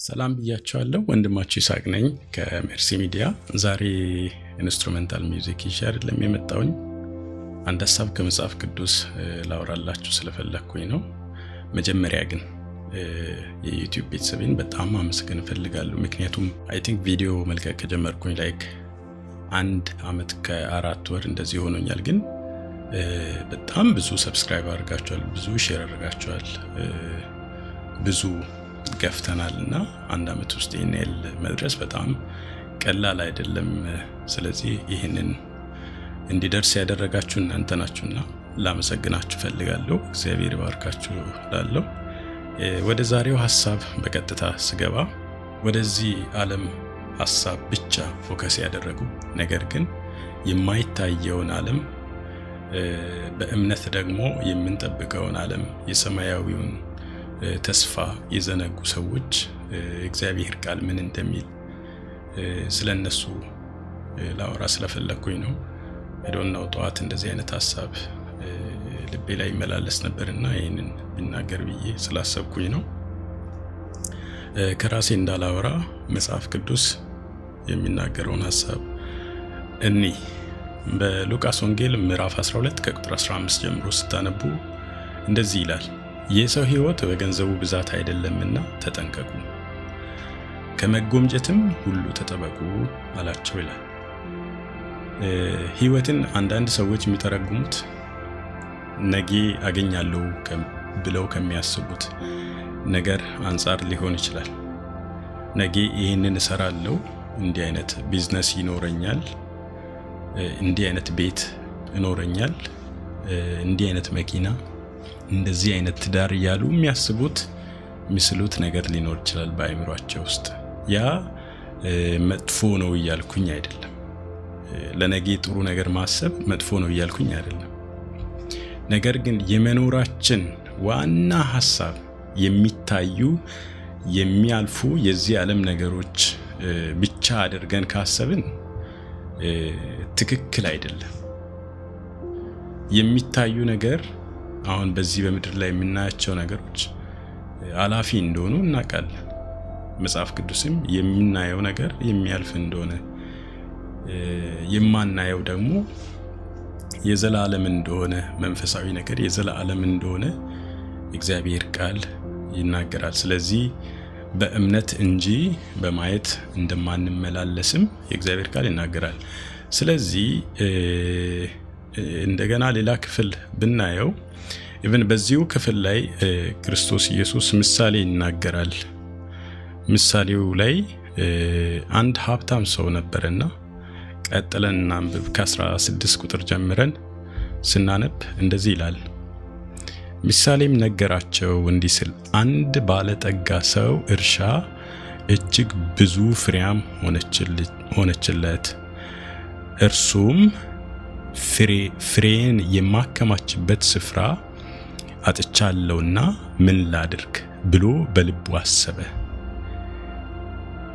ሰላም ብያችኋለሁ ወንድማችሁ ይሳቅ ነኝ ከሜርሲ ሚዲያ ዛሬ ኢንስትሩሜንታል ሚውዚክ ይሻርለም የመጣውኝ አንድ ሐሳብ ከመጽሐፍ ቅዱስ ላወራላችሁ ስለፈለኩኝ ነው መጀመሪያ ግን የዩቲዩብ ቤተሰቤን በጣም ማመስገን ፈልጋለሁ ምክንያቱም አይ ቲንክ ቪዲዮ መልቀቅ ከጀመርኩኝ ላይክ አንድ አመት ከ4 ወር እንደዚህ ሆኖኛል ግን በጣም ብዙ ሰብስክራይብ አድርጋችኋል ብዙ ሼር አድርጋችኋል ብዙ ገፍተናልና አንድ አመት ውስጥ ኢኔል መድረስ በጣም ቀላል አይደለም ስለዚህ ይሄንን እንዲደርስ ያደረጋችሁ እናንተ ናችሁና ላመሰግናችሁ ፈልጋለሁ እግዚአብሔር ይባርካችሁ ላለው ወደ ዛሬው ሐሳብ በቀጥታ ስገባ ወደዚህ ዓለም ሐሳብ ብቻ ፎከስ ያደረጉ ነገር ግን የማይታየውን ዓለም በእምነት ደግሞ የምንጠብቀውን ዓለም የሰማያዊውን ተስፋ የዘነጉ ሰዎች እግዚአብሔር ቃል ምን እንደሚል ስለነሱ ላወራ ስለፈለኩኝ ነው አይዶንት ጧት እንደዚህ አይነት ሐሳብ ልቤ ላይ መላለስ ነበርና ይሄንን ብናገር ብዬ ስላሰብኩኝ ነው ከራሴ እንዳላወራ መጽሐፍ ቅዱስ የሚናገረውን ሐሳብ እኒ በሉቃስ ወንጌል ምዕራፍ 12 ከቁጥር 15 ጀምሮ ስታነቡ እንደዚህ ይላል የሰው ሕይወት በገንዘቡ ብዛት አይደለምና ተጠንቀቁ ከመጎምጀትም ሁሉ ተጠበቁ አላቸው ይላል ሕይወትን አንዳንድ ሰዎች የሚተረጉሙት ነገ አገኛለሁ ብለው ከሚያስቡት ነገር አንፃር ሊሆን ይችላል ነገ ይሄንን እሰራለሁ እንዲህ አይነት ቢዝነስ ይኖረኛል እንዲህ አይነት ቤት ይኖረኛል እንዲህ አይነት መኪና እንደዚህ አይነት ትዳር ያሉ የሚያስቡት ምስሉት ነገር ሊኖር ይችላል በአይምሮአቸው ውስጥ ያ መጥፎ ነው ይያልኩኝ አይደለም ለነገ ጥሩ ነገር ማሰብ መጥፎ ነው ይያልኩኝ አይደለም ነገር ግን የመኖራችን ዋና ሐሳብ የሚታዩ የሚያልፉ የዚህ ዓለም ነገሮች ብቻ አድርገን ካሰብን ትክክል አይደለም የሚታዩ ነገር አሁን በዚህ በመድር ላይ የምናያቸው ነገሮች አላፊ እንደሆኑ እናውቃለን መጽሐፍ ቅዱስም የምናየው ነገር የሚያልፍ እንደሆነ የማናየው ደግሞ የዘላለም እንደሆነ መንፈሳዊ ነገር የዘላለም እንደሆነ እግዚአብሔር ቃል ይናገራል ስለዚህ በእምነት እንጂ በማየት እንደማንመላለስም የእግዚአብሔር ቃል ይናገራል ስለዚህ እንደገና ሌላ ክፍል ብናየው even በዚሁ ክፍል ላይ ክርስቶስ ኢየሱስ ምሳሌ ይናገራል ምሳሌው ላይ አንድ ሀብታም ሰው ነበርና ቀጥለን እናንብብ ከ16 ቁጥር ጀምረን ስናነብ እንደዚህ ይላል ምሳሌም ነገራቸው እንዲህ ሲል አንድ ባለጠጋ ሰው እርሻ እጅግ ብዙ ፍሬያም ሆነችለት እርሱም ፍሬን የማከማችበት ስፍራ አጥቻለሁና ምን ላድርግ ብሎ በልቡ አሰበ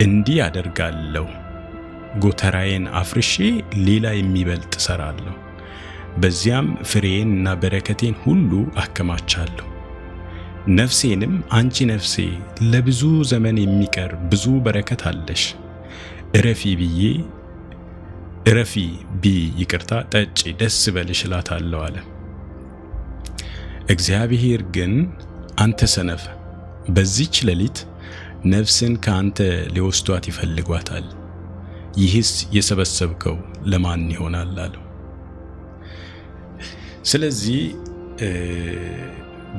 እንዲህ አደርጋለሁ ጎተራዬን አፍርሼ ሌላ የሚበልጥ ሰራለሁ በዚያም ፍሬዬንና በረከቴን ሁሉ አከማቻለሁ ነፍሴንም አንቺ ነፍሴ ለብዙ ዘመን የሚቀር ብዙ በረከት አለሽ እረፊ ይቅርታ ጠጪ ደስ በልሽ እላታለሁ አለ እግዚአብሔር ግን አንተ ሰነፍ በዚህች ሌሊት ነፍስን ካንተ ሊወስዷት ይፈልጓታል ይህስ የሰበሰብከው ለማን ይሆናል አለው ስለዚህ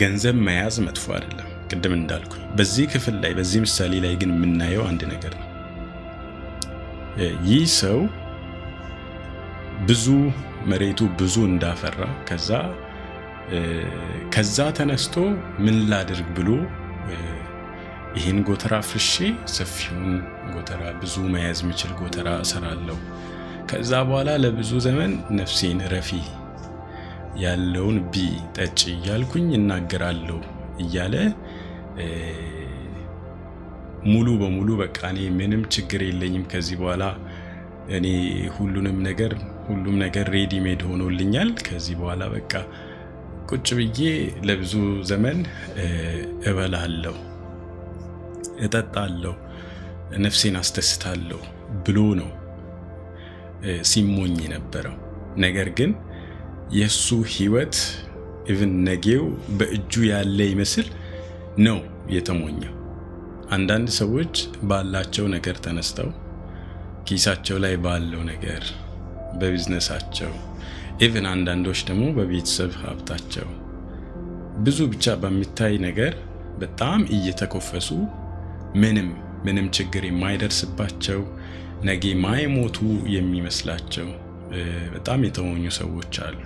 ገንዘብ መያዝ መጥፎ አይደለም ቅድም እንዳልኩኝ በዚህ ክፍል ላይ በዚህ ምሳሌ ላይ ግን የምናየው አንድ ነገር ነው ይህ ሰው ብዙ መሬቱ ብዙ እንዳፈራ ከዛ ተነስቶ ምን ላድርግ ብሎ ይሄን ጎተራ ፍርሼ ሰፊውን ጎተራ ብዙ መያዝ የሚችል ጎተራ እሰራለሁ ከዛ በኋላ ለብዙ ዘመን ነፍሴን ረፊ ያለውን ጠጪ ያልኩኝ እናገራለሁ እያለ ሙሉ በሙሉ በቃ እኔ ምንም ችግር የለኝም ከዚህ በኋላ እኔ ሁሉም ነገር ሬዲ ሜድ ሆኖልኛል ከዚህ በኋላ በቃ ቁጭ ብዬ ለብዙ ዘመን እበላለሁ እጠጣለሁ ነፍሴን አስተስታለሁ ብሎ ነው ሲሞኝ የነበረው። ነገር ግን የሱ ህይወት ኢቭን ነገው በእጁ ያለ ይመስል ነው የተሞኘው። አንዳንድ ሰዎች ባላቸው ነገር ተነስተው ኪሳቸው ላይ ባለው ነገር በቢዝነሳቸው ኢቭን አንዳንዶች ደግሞ በቤተሰብ ሀብታቸው ብዙ ብቻ በሚታይ ነገር በጣም እየተኮፈሱ ምንም ችግር የማይደርስባቸው ነገ ማይሞቱ የሚመስላቸው በጣም የተሞኙ ሰዎች አሉ።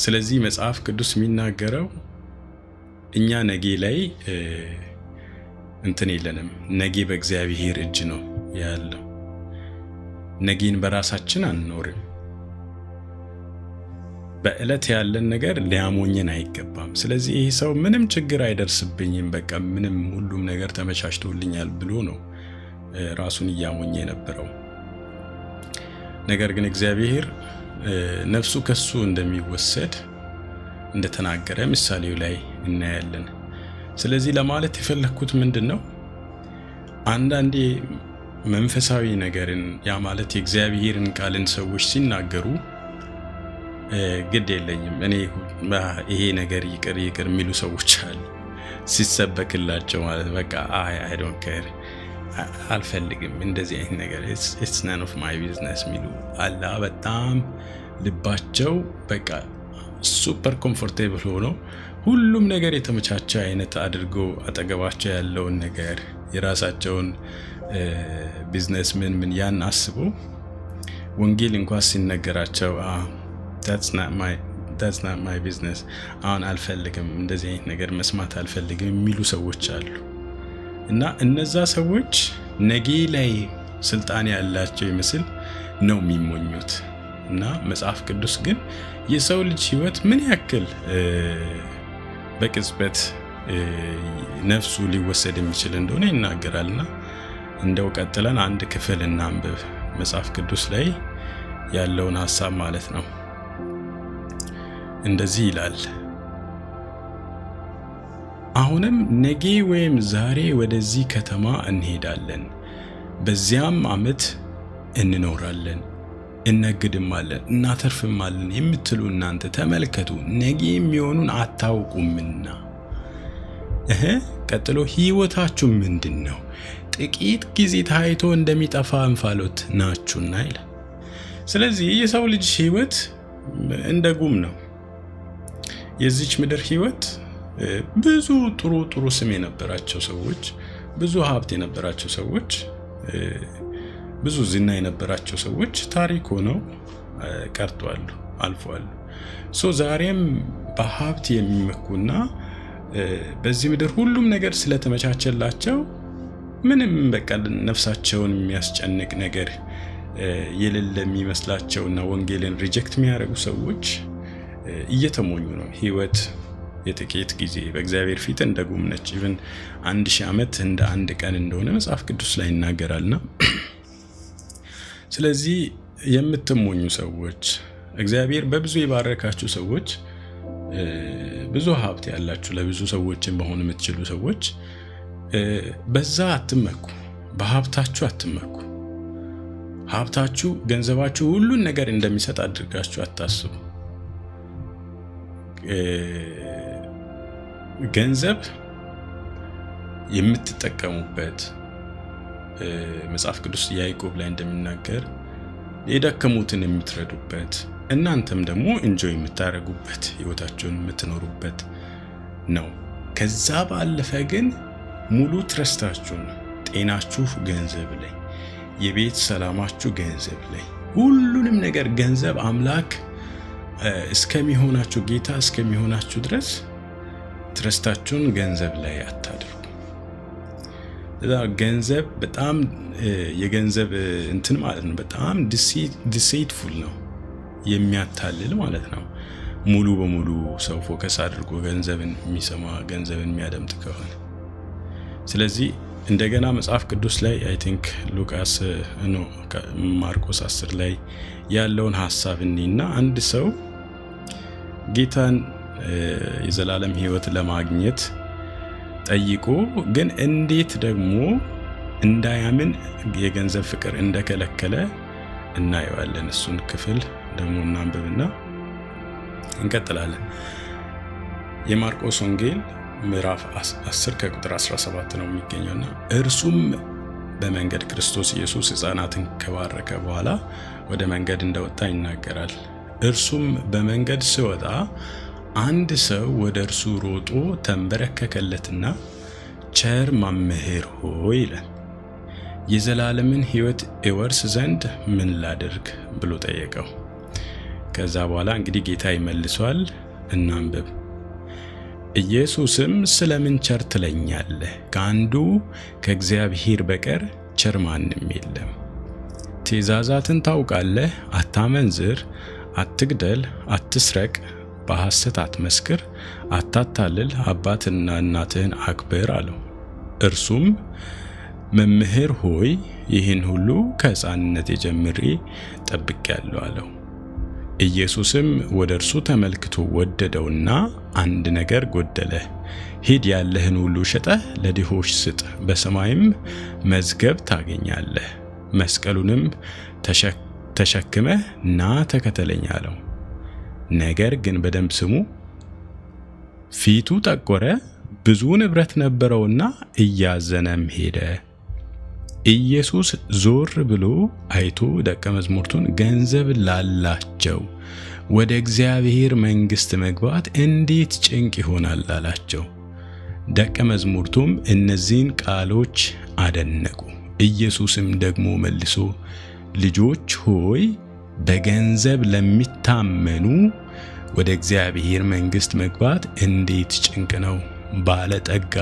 ስለዚህ መጽሐፍ ቅዱስ የሚናገረው እኛ ነገ ላይ እንትን የለንም። ነገ በእግዚአብሔር እጅ ነው ያለው። ነገን በራሳችን አንኖርም። በእለት ያለን ነገር ሊያሞኘን አይገባም። ስለዚህ ይሄ ሰው ምንም ችግር አይደርስብኝም በቃ ምንም ሁሉም ነገር ተመቻችቶልኛል ብሎ ነው ራሱን ያሞኘ የነበረው። ነገር ግን እግዚአብሔር ነፍሱ ከሱ እንደሚወሰድ እንደተናገረ ምሳሌው ላይ እናያለን። ስለዚህ ለማለት የፈለኩት ምንድነው አንዳንዴ መንፈሳዊ ነገርን ያ ማለት የእግዚአብሔርን ቃልን ሰዎች ሲናገሩ ግድ የለኝም እኔ ይሄ ነገር ይቅር የሚሉ ሰዎች አሉ። ሲሰበክላቸው ማለት በቃ I don't care አልፈልግም እንደዚህ አይነት ነገር it's none of my business ሚሉ አላ በጣም ልባቸው በቃ ሱፐር ኮምፎርቴብል ሆኖ ሁሉም ነገር የተመቻቸ አይነት አድርጎ አጠገባቸው ያለውን ነገር የራሳቸውን ቢዝነስ ምን ያን አስቦ ወንጌል እንኳን ሲነገራቸው that's not my business አሁን አልፈልግም እንደዚህ አይነት ነገር መስማት አልፈልግም የሚሉ ሰዎች አሉ። እና እነዛ ሰዎች ነገ ላይ ስልጣን ያላቸው ይመስል ነው የሚሞኙት። እና መጽሐፍ ቅዱስ ግን የሰው ልጅ ህይወት ምን ያክል በቅጽበት ነፍሱ ሊወሰድ የሚችል እንደሆነ ይናገራልና እንደው ቀጥለን አንድ ክፍል እናንብብ መጽሐፍ ቅዱስ ላይ ያለውን ሐሳብ ማለት ነው። እንደዚህ ይላል አሁንም ነገ ወይም ዛሬ ወደዚህ ከተማ እንሄዳለን በዚያም አመት እንኖራለን እንነግድማለን እናተርፍማለን የምትሉ እናንተ ተመልከቱ ነገ የሚሆኑን አታውቁምና ቀጥሎ ህይወታችሁ ምንድነው ጥቂት ጊዜ ታይቶ እንደሚጠፋ እንፋሎት ናችሁና ይላል። ስለዚህ የሰው ልጅ ህይወት እንደጉም ነው። የዚች ምድር ህይወት ብዙ ጥሩ ስም የነበራቸው ሰዎች ብዙ ሀብት የነበራቸው ሰዎች ብዙ ዝና የነበራቸው ሰዎች ታሪክ ሆነው ቀርተዋል አልፈዋል። ዛሬም በሀብት የሚመኩና በዚህ ምድር ሁሉም ነገር ስለተመቻቸላቸው ምንም በቃ ነፍሳቸውን የሚያስጨንቅ ነገር የሌለ የሚመስላቸውና ወንጌልን ሪጀክት የሚያደርጉ ሰዎች እየተሞኙ ነው። ህይወት የጥቂት ጊዜ በእግዚአብሔር ፊት እንደጉም ነች። ኢቭን 1000 ዓመት እንደ አንድ ቀን እንደሆነ መጽሐፍ ቅዱስ ላይ ይናገራልና ስለዚህ የምትሞኙ ሰዎች እግዚአብሔር በብዙ ይባረካችሁ ሰዎች ብዙ ሀብት ያላችሁ ለብዙ ሰዎችን መሆን የምትችሉ ሰዎች በዛ አትመኩ በሀብታችሁ አትመኩ። ሀብታችሁ ገንዘባችሁ ሁሉን ነገር እንደሚሰጥ አድርጋችሁ አታስቡ። ገንዘብ የምትጠቀሙበት መጽሐፍ ቅዱስ ያዕቆብ ላይ እንደሚናገር የደከሙትን የምትረዱበት እናንተም ደግሞ ኢንጆይ የምታረጉበት ህይወታችሁን የምትኖሩበት ነው። ከዛ ባለፈ ግን ሙሉ ትረስታችሁን ጤናችሁ ገንዘብ ላይ የቤት ሰላማችሁ ገንዘብ ላይ ሁሉንም ነገር ገንዘብ አምላክ እስከሚሆናችሁ ጌታ እስከሚሆናችሁ ድረስ ትረስታችሁን ገንዘብ ላይ አታድርጉ። ገንዘብ በጣም የገንዘብ እንትን ማለት ነው በጣም deceitful ነው የሚያታልል ማለት ነው። ሙሉ በሙሉ ሰው ፎከስ አድርጎ ገንዘብን የሚሰማ ገንዘብን የሚያደምጥ ከሆነ ስለዚህ እንደገና መጽሐፍ ቅዱስ ላይ I think ሉቃስ ማርቆስ 10 ላይ ያለውን ሐሳብ እንይና አንድ ሰው ጌታን የዘላለም ህይወት ለማግኘት ጠይቆ ግን እንዴት ደግሞ እንዳያምን የገንዘብ ፍቅር እንደከለከለ እናየዋለን። እሱን ክፍል ደግሞ እናንብብና እንቀጥላለን። የማርቆስ ወንጌል ምዕራፍ 10 ከቁጥር 17 ነው የሚገኘውና እርሱም በመንገድ ክርስቶስ ኢየሱስ ሕፃናትን ከባረከ በኋላ ወደ መንገድ እንደወጣ ይናገራል። እርሱም በመንገድ ሲወጣ አንድ ሰው ወደ እርሱ ሮጦ ተንበረከከለትና ቸር መምህር ሆይ ይላል፣ የዘላለምን ሕይወት እወርስ ዘንድ ምን ላድርግ ብሎ ጠየቀው። ከዛ በኋላ እንግዲህ ጌታ ይመልሷል። እናንብብ። ኢየሱስም ስለምን ቸር ትለኛለህ? ከአንዱ ከእግዚአብሔር በቀር ቸር ማንም የለም። ትእዛዛትን ታውቃለህ፣ አታመንዝር፣ አትግደል፣ አትስረቅ፣ በሐሰት አትመስክር፣ አታታልል፣ አባትና እናትህን አክብር አለው። እርሱም መምህር ሆይ ይህን ሁሉ ከሕፃንነቴ ጀምሬ ጠብቄአለሁ አለው። ኢየሱስም ወደ እርሱ ተመልክቶ ወደደውና አንድ ነገር ጎደለ፣ ሂድ ያለህን ሁሉ ሸጠህ ለድሆች ስጥ፣ በሰማይም መዝገብ ታገኛለህ፣ መስቀሉንም ተሸክመህ ና ተከተለኝ አለው። ነገር ግን በደንብ ስሙ፣ ፊቱ ጠቆረ፣ ብዙ ንብረት ነበረውና እያዘነም ሄደ። ኢየሱስ ዞር ብሎ አይቶ ደቀ መዛሙርቱን ገንዘብ ላላቸው ወደ እግዚአብሔር መንግሥት መግባት እንዴት ጭንቅ ይሆናል አላቸው። ደቀ መዛሙርቱም እነዚህን ቃሎች አደነቁ። ኢየሱስም ደግሞ መልሶ ልጆች ሆይ በገንዘብ ለሚታመኑ ወደ እግዚአብሔር መንግሥት መግባት እንዴት ጭንቅ ነው። ባለጠጋ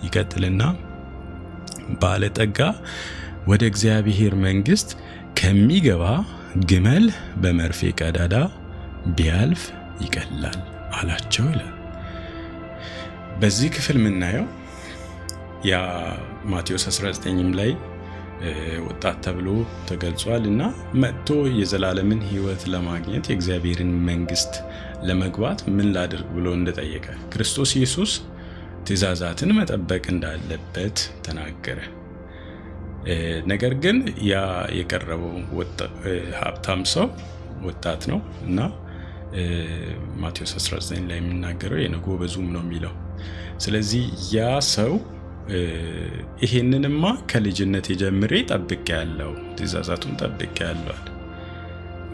ይቀጥልና ባለጠጋ ወደ እግዚአብሔር መንግሥት ከሚገባ ግመል በመርፌ ቀዳዳ ቢያልፍ ይቀላል አላቸው ይላል። በዚህ ክፍል የምናየው ያ ማቴዎስ 19ም ላይ ወጣት ተብሎ ተገልጿልና መጥቶ የዘላለምን ሕይወት ለማግኘት የእግዚአብሔርን መንግሥት ለመግባት ምን ላድርግ ብሎ እንደጠየቀ ክርስቶስ ኢየሱስ ትእዛዛትን መጠበቅ እንዳለበት ተናገረ። ነገር ግን ያ የቀረበው ሀብታም ሰው ወጣት ነው እና ማቴዎስ 19 ላይ የሚናገረው የነጎበዙም ነው የሚለው። ስለዚህ ያ ሰው ይሄንንማ ከልጅነት ጀምሬ ጠብቄያለሁ፣ ትእዛዛቱን ጠብቄያለሁ።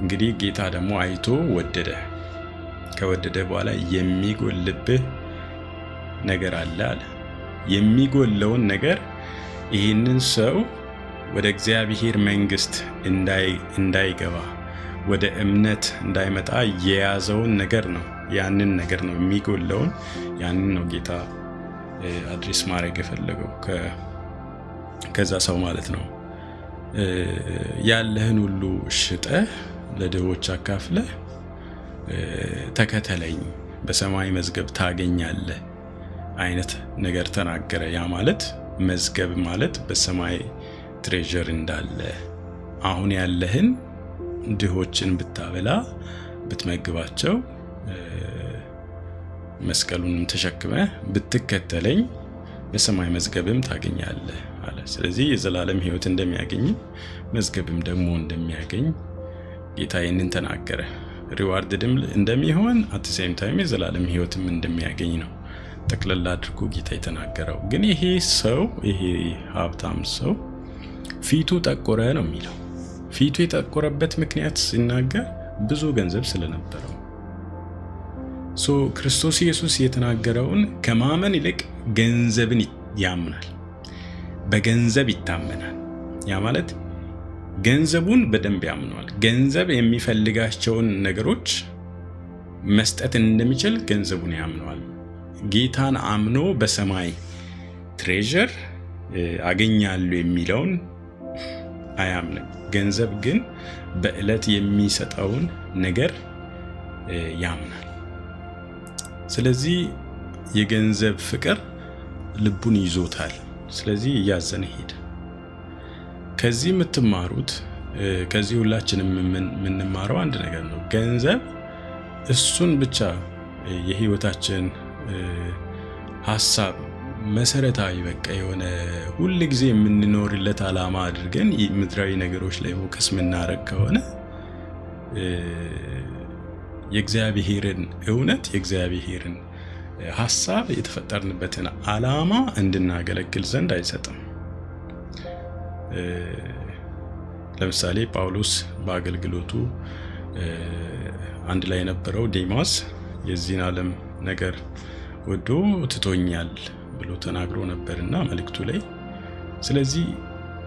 እንግዲህ ጌታ ደግሞ አይቶ ወደደ። ከወደደ በኋላ የሚጎልብህ ነገር አለ አለ። የሚጎለውን ነገር ይህንን ሰው ወደ እግዚአብሔር መንግሥት እንዳይገባ ወደ እምነት እንዳይመጣ የያዘውን ነገር ነው። ያንን ነገር ነው የሚጎለውን፣ ያንን ነው ጌታ አድሬስ ማድረግ የፈለገው ከዛ ሰው ማለት ነው። ያለህን ሁሉ ሽጠህ ለድሆች አካፍለህ ተከተለኝ፣ በሰማይ መዝገብ ታገኛለህ አይነት ነገር ተናገረ። ያ ማለት መዝገብ ማለት በሰማይ ትሬዠር እንዳለ፣ አሁን ያለህን ድሆችን ብታበላ ብትመግባቸው፣ መስቀሉንም ተሸክመህ ብትከተለኝ በሰማይ መዝገብም ታገኛለህ አለ። ስለዚህ የዘላለም ሕይወት እንደሚያገኝ መዝገብም ደግሞ እንደሚያገኝ ጌታ ይህንን ተናገረ። ሪዋርድም እንደሚሆን አት ሴም ታይም የዘላለም ሕይወትም እንደሚያገኝ ነው ጠቅለል አድርጎ ጌታ የተናገረው። ግን ይሄ ሰው ይሄ ሀብታም ሰው ፊቱ ጠቆረ ነው የሚለው። ፊቱ የጠቆረበት ምክንያት ሲናገር ብዙ ገንዘብ ስለነበረው ክርስቶስ ኢየሱስ የተናገረውን ከማመን ይልቅ ገንዘብን ያምናል፣ በገንዘብ ይታመናል። ያ ማለት ገንዘቡን በደንብ ያምናል። ገንዘብ የሚፈልጋቸውን ነገሮች መስጠት እንደሚችል ገንዘቡን ያምናል። ጌታን አምኖ በሰማይ ትሬዠር አገኛለሁ የሚለውን አያምንም። ገንዘብ ግን በእለት የሚሰጠውን ነገር ያምናል። ስለዚህ የገንዘብ ፍቅር ልቡን ይዞታል። ስለዚህ እያዘነ ሄደ። ከዚህ የምትማሩት ከዚህ ሁላችንም የምንማረው አንድ ነገር ነው። ገንዘብ እሱን ብቻ የህይወታችን ሐሳብ መሰረታዊ በቃ የሆነ ሁሉ ጊዜ የምንኖርለት ዓላማ አድርገን ምድራዊ ነገሮች ላይ ፎከስ ምናረግ ከሆነ የእግዚአብሔርን እውነት የእግዚአብሔርን ሐሳብ የተፈጠርንበትን ዓላማ እንድናገለግል ዘንድ አይሰጥም። ለምሳሌ ጳውሎስ በአገልግሎቱ አንድ ላይ የነበረው ዴማስ የዚህን ዓለም ነገር ወዶ ትቶኛል ብሎ ተናግሮ ነበርና መልእክቱ ላይ ስለዚህ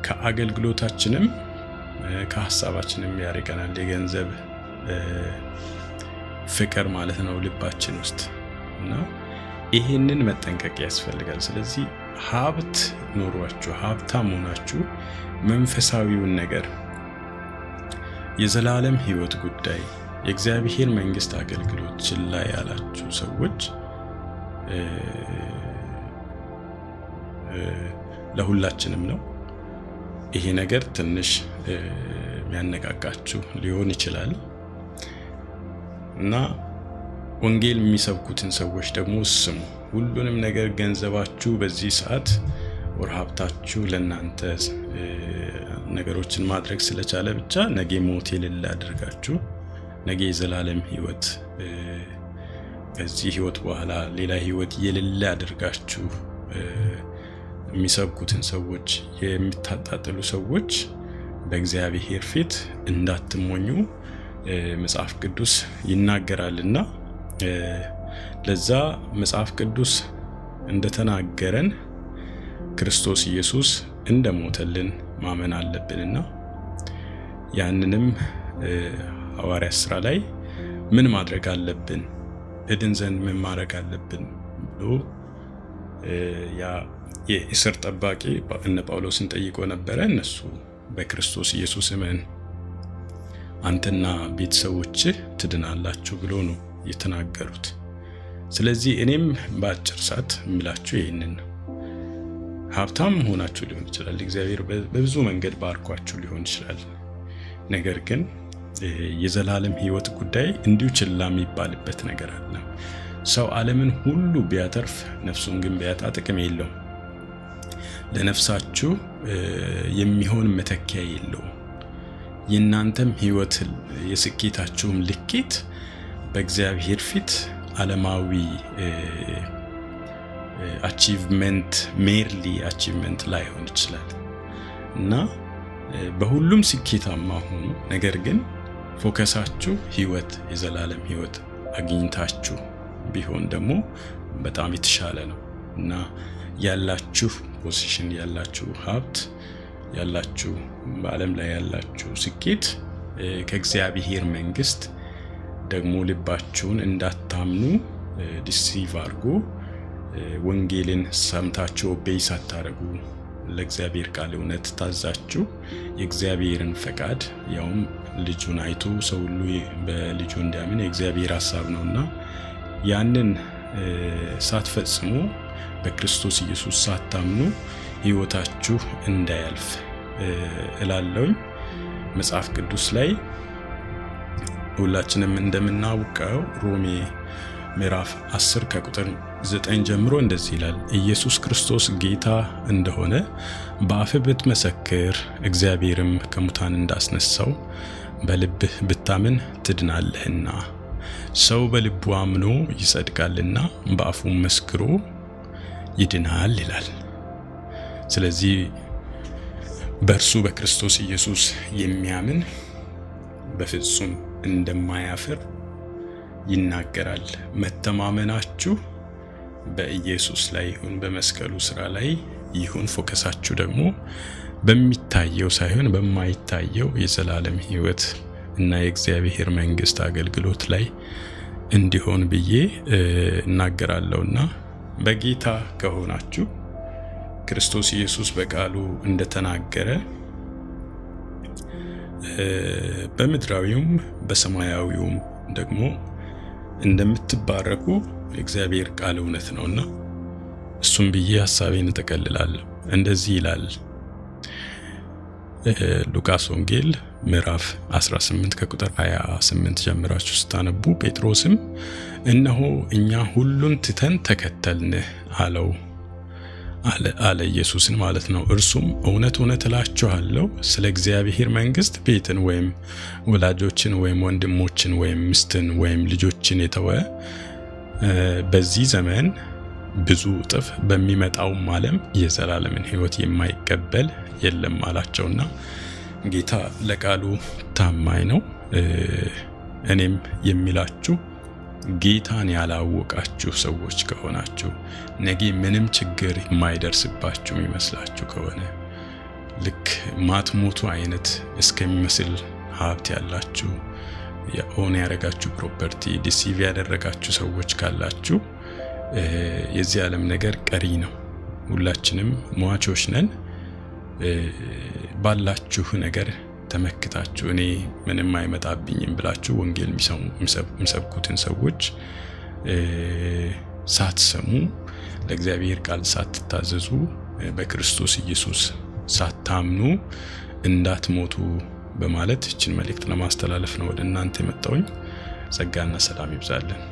ከአገልግሎታችንም ከሐሳባችንም ያርቀናል የገንዘብ ፍቅር ማለት ነው ልባችን ውስጥ እና ይሄንን መጠንቀቅ ያስፈልጋል። ስለዚህ ሀብት ኖሯችሁ ሀብታም ሆናችሁ መንፈሳዊውን ነገር የዘላለም ሕይወት ጉዳይ የእግዚአብሔር መንግስት አገልግሎት ችላ ያላችሁ ሰዎች ለሁላችንም ነው ይሄ ነገር ትንሽ የሚያነቃቃችሁ ሊሆን ይችላል እና ወንጌል የሚሰብኩትን ሰዎች ደግሞ ስሙ። ሁሉንም ነገር ገንዘባችሁ በዚህ ሰዓት ወር ሀብታችሁ ለናንተ ነገሮችን ማድረግ ስለቻለ ብቻ ነገ ሞት የሌለ አድርጋችሁ ነገ የዘላለም ሕይወት ከዚህ ሕይወት በኋላ ሌላ ሕይወት የሌለ አድርጋችሁ የሚሰብኩትን ሰዎች የሚታጣጥሉ ሰዎች በእግዚአብሔር ፊት እንዳትሞኙ መጽሐፍ ቅዱስ ይናገራልና ለዛ መጽሐፍ ቅዱስ እንደተናገረን ክርስቶስ ኢየሱስ እንደሞተልን ማመን አለብንና ያንንም ሐዋርያ ሥራ ላይ ምን ማድረግ አለብን እድን ዘንድ ምን ማድረግ አለብን ብሎ ያ የእስር ጠባቂ እነ ጳውሎስን ጠይቆ ነበር። እነሱ በክርስቶስ ኢየሱስ እመን አንተና ቤተሰቦችህ ትድናላችሁ ብሎ ነው የተናገሩት። ስለዚህ እኔም በአጭር ሰዓት ምላችሁ ይሄንን ሀብታም ሆናችሁ ሊሆን ይችላል እግዚአብሔር በብዙ መንገድ ባርኳችሁ ሊሆን ይችላል ነገር ግን የዘላለም ሕይወት ጉዳይ እንዲሁ ችላ የሚባልበት ነገር አለ። ሰው ዓለምን ሁሉ ቢያተርፍ ነፍሱን ግን ቢያጣ ጥቅም የለውም። ለነፍሳችሁ የሚሆን መተኪያ የለውም። የናንተም ሕይወት የስኬታችሁም ልኬት በእግዚአብሔር ፊት ዓለማዊ አቺቭመንት ሜርሊ አቺቭመንት ላይሆን ይችላል እና በሁሉም ስኬታማ ሆኑ ነገር ግን ፎከሳችሁ ሕይወት የዘላለም ሕይወት አግኝታችሁ ቢሆን ደግሞ በጣም የተሻለ ነው እና ያላችሁ ፖዚሽን ያላችሁ ሀብት ያላችሁ በዓለም ላይ ያላችሁ ስኬት ከእግዚአብሔር መንግስት ደግሞ ልባችሁን እንዳታምኑ ዲሲቭ አድርጎ ወንጌልን ሰምታችሁ ኦቤይ ሳታረጉ ለእግዚአብሔር ቃል እውነት ታዛችሁ የእግዚአብሔርን ፈቃድ ያውም ልጁን አይቶ ሰው ሁሉ በልጁ እንዲያምን የእግዚአብሔር ሐሳብ ነውና ያንን ሳትፈጽሙ በክርስቶስ ኢየሱስ ሳታምኑ ሕይወታችሁ እንዳያልፍ እላለሁኝ። መጽሐፍ ቅዱስ ላይ ሁላችንም እንደምናውቀው ሮሜ ምዕራፍ 10 ከቁጥር 9 ጀምሮ እንደዚህ ይላል ኢየሱስ ክርስቶስ ጌታ እንደሆነ በአፍህ ብትመሰክር እግዚአብሔርም ከሙታን እንዳስነሳው በልብህ ብታምን ትድናለህና ሰው በልቡ አምኖ ይጸድቃልና በአፉ መስክሮ ይድናል ይላል። ስለዚህ በእርሱ በክርስቶስ ኢየሱስ የሚያምን በፍጹም እንደማያፍር ይናገራል። መተማመናችሁ በኢየሱስ ላይ ይሁን በመስቀሉ ሥራ ላይ ይሁን ፎከሳችሁ ደግሞ በሚታየው ሳይሆን በማይታየው የዘላለም ሕይወት እና የእግዚአብሔር መንግስት አገልግሎት ላይ እንዲሆን ብዬ እናገራለሁና በጌታ ከሆናችሁ ክርስቶስ ኢየሱስ በቃሉ እንደተናገረ በምድራዊውም በሰማያዊውም ደግሞ እንደምትባረኩ የእግዚአብሔር ቃል እውነት ነውና እሱም ብዬ ሐሳቤን ተቀልላለሁ። እንደዚህ ይላል ሉቃስ ወንጌል ምዕራፍ 18 ከቁጥር 28 ጀምራችሁ ስታነቡ ጴጥሮስም እነሆ እኛ ሁሉን ትተን ተከተልንህ አለው። አለ ኢየሱስን ማለት ነው። እርሱም እውነት እውነት እላችኋለሁ ስለ እግዚአብሔር መንግስት ቤትን ወይም ወላጆችን ወይም ወንድሞችን ወይም ሚስትን ወይም ልጆችን የተወ በዚህ ዘመን ብዙ እጥፍ በሚመጣውም ዓለም የዘላለምን ሕይወት የማይቀበል የለም አላቸውና ጌታ ለቃሉ ታማኝ ነው። እኔም የሚላችሁ ጌታን ያላወቃችሁ ሰዎች ከሆናችሁ ነገ ምንም ችግር የማይደርስባችሁ ይመስላችሁ ከሆነ ልክ ማትሞቱ አይነት እስከሚመስል ሀብት ያላችሁ የኦን ያረጋችሁ ፕሮፐርቲ ዲሲቪ ያደረጋችሁ ሰዎች ካላችሁ የዚህ ዓለም ነገር ቀሪ ነው። ሁላችንም ሟቾች ነን። ባላችሁ ነገር ተመክታችሁ እኔ ምንም አይመጣብኝም ብላችሁ ወንጌል የሚሰብኩትን ሰዎች ሳትሰሙ ለእግዚአብሔር ቃል ሳትታዘዙ በክርስቶስ ኢየሱስ ሳታምኑ እንዳትሞቱ በማለት እችን መልእክት ለማስተላለፍ ነው ወደ እናንተ የመጣሁኝ። ጸጋና ሰላም ይብዛልን።